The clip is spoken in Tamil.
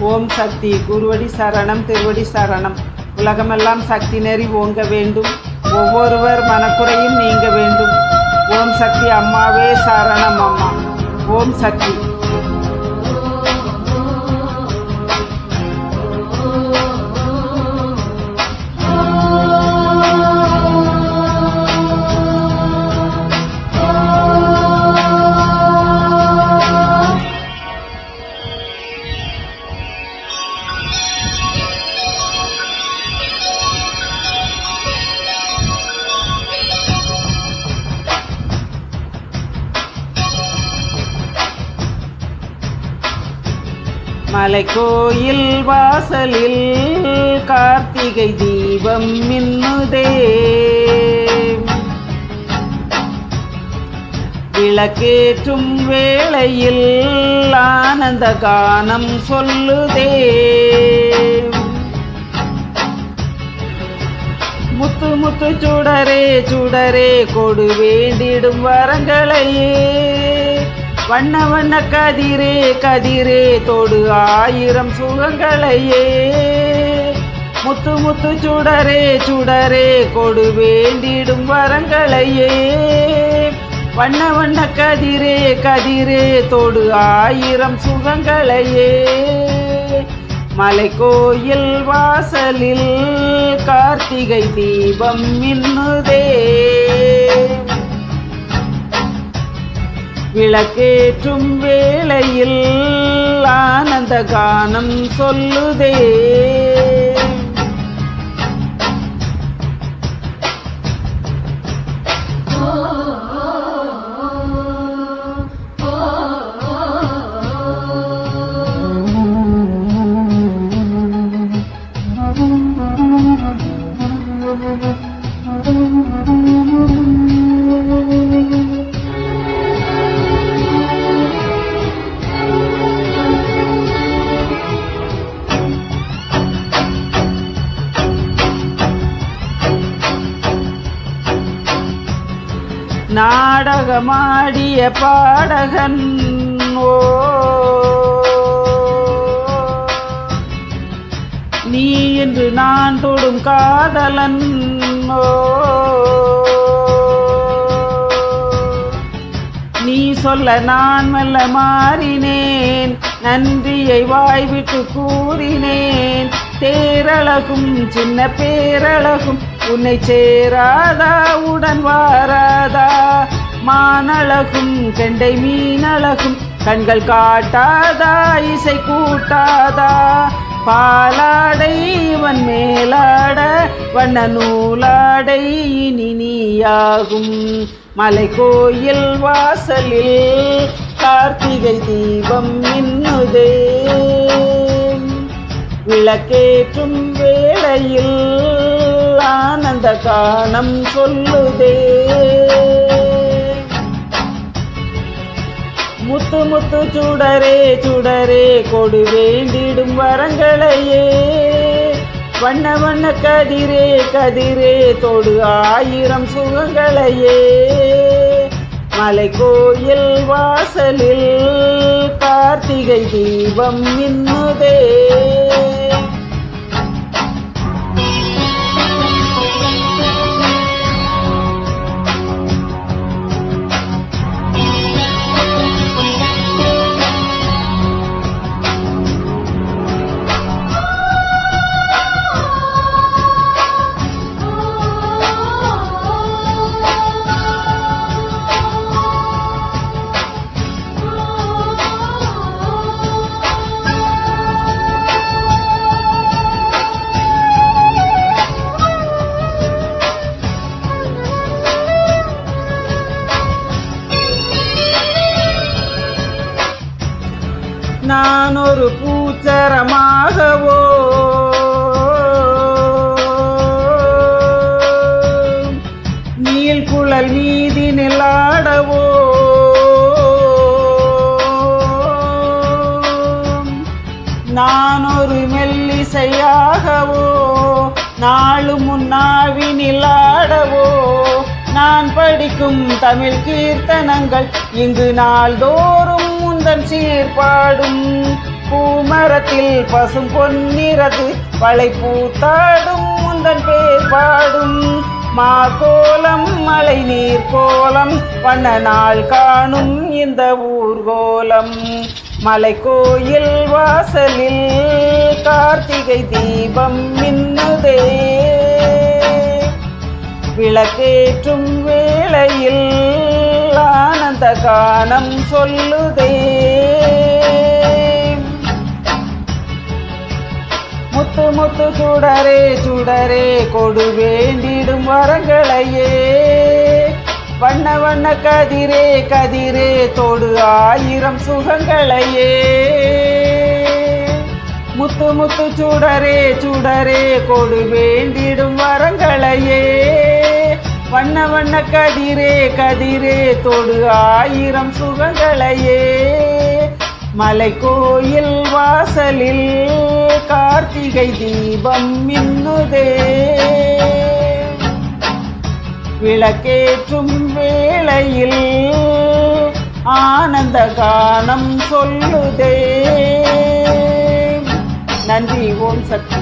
ஓம் சக்தி குருவடி சரணம் திருவடி சரணம். உலகமெல்லாம் சக்தி நெறி ஓங்க வேண்டும், ஒவ்வொருவர் மனக்குறையும் நீங்க வேண்டும். ஓம் சக்தி அம்மாவே சரணம் அம்மா. ஓம் சக்தி. மலைக்கோயில் வாசலில் கார்த்திகை தீபம் மின்னுதே, விளக்கேற்றும் வேளையில் ஆனந்த கானம் சொல்லுதே. முத்து முத்து சுடரே சுடரே கொடு வேண்டிடும் வரங்களையே, வண்ண வண்ண கதிரே கதிரே தொடு ஆயிரம் சுகங்களையே. முத்து முத்து சுடரே சுடரே கொடு வேண்டிடும் வரங்களையே, வண்ண வண்ண கதிரே கதிரே தொடு ஆயிரம் சுகங்களையே. மலைக்கோயில் வாசலில் கார்த்திகை தீபம் மின்னுதே, விளக்கேற்றும் வேளையில் ஆனந்த கானம் சொல்லுதே. நாடகமாடிய பாடகன் ஓ, நீ என்று நான் தொடும் காதலன் ஓ, நீ சொல்ல நான் மெல்ல மாறினேன், நன்றியை வாய்விட்டு கூறினேன். தேரழகும் சின்ன பேரழகும் உன்னை சேராதா உடன் வாராதா, மானழகும் கெண்டை மீனழகும் கண்கள் காட்டாதா இசை கூட்டாதா. பாலாடை இவன் மேலாட வண்ண நூலாடை இனி நீயாகும். மலைக்கோயில் வாசலில் கார்த்திகை தீபம் மின்னுதே, விளக்கேற்றும் வேளையில் ஆனந்த கானம் சொல்லுதே. முத்து முத்து சுடரே சுடரே கொடு வேண்டிடும் வரங்களையே, வண்ண வண்ண கதிரே கதிரே தொடு ஆயிரம் சுகங்களையே. மலைக்கோயில் வாசலில் கார்த்திகை தீபம் மின்னுதே. நான் ஒரு பூச்சரமாகவோ, நீள்குழல் மீதி நிலாடவோ, நான் ஒரு மெல்லிசையாகவோ, நாளும் முன்னாவி நிலாடவோ. நான் படிக்கும் தமிழ் கீர்த்தனங்கள் இங்கு நாள்தோறும் முந்தன் சீர்பாடும். பூமரத்தில் பசும் பொன்னிறது வளை பூத்தாடும் முந்தன் பேர் பாடும் மாகோலம் மழை நீர் கோலம் வண்ண நாள் காணும் இந்த ஊர்கோலம் மலை கோயில் வாசலில் கார்த்திகை தீபம் மின்னுதே விளக்கேற்றும் வேளையில் ஆனந்த கானம் சொல்லுதே முத்து முத்து சுடரே சுடரே கொடு வேண்டிடும் வரங்களையே வண்ண வண்ண கதிரே கதிரே தொடு ஆயிரம் சுகங்களையே முத்து முத்து சுடரே சுடரே கொடு வேண்டிடும் வரங்களையே வண்ண வண்ண கதிரே கதிரே தொடு ஆயிரம் சுகங்களையே மலை கோயில் வாசலில் கார்த்திகை தீபம் மின்னுதே விளக்கேற்றும் வேளையில் ஆனந்த கானம் சொல்லுதே. நன்றி. ஓம் சக்தி.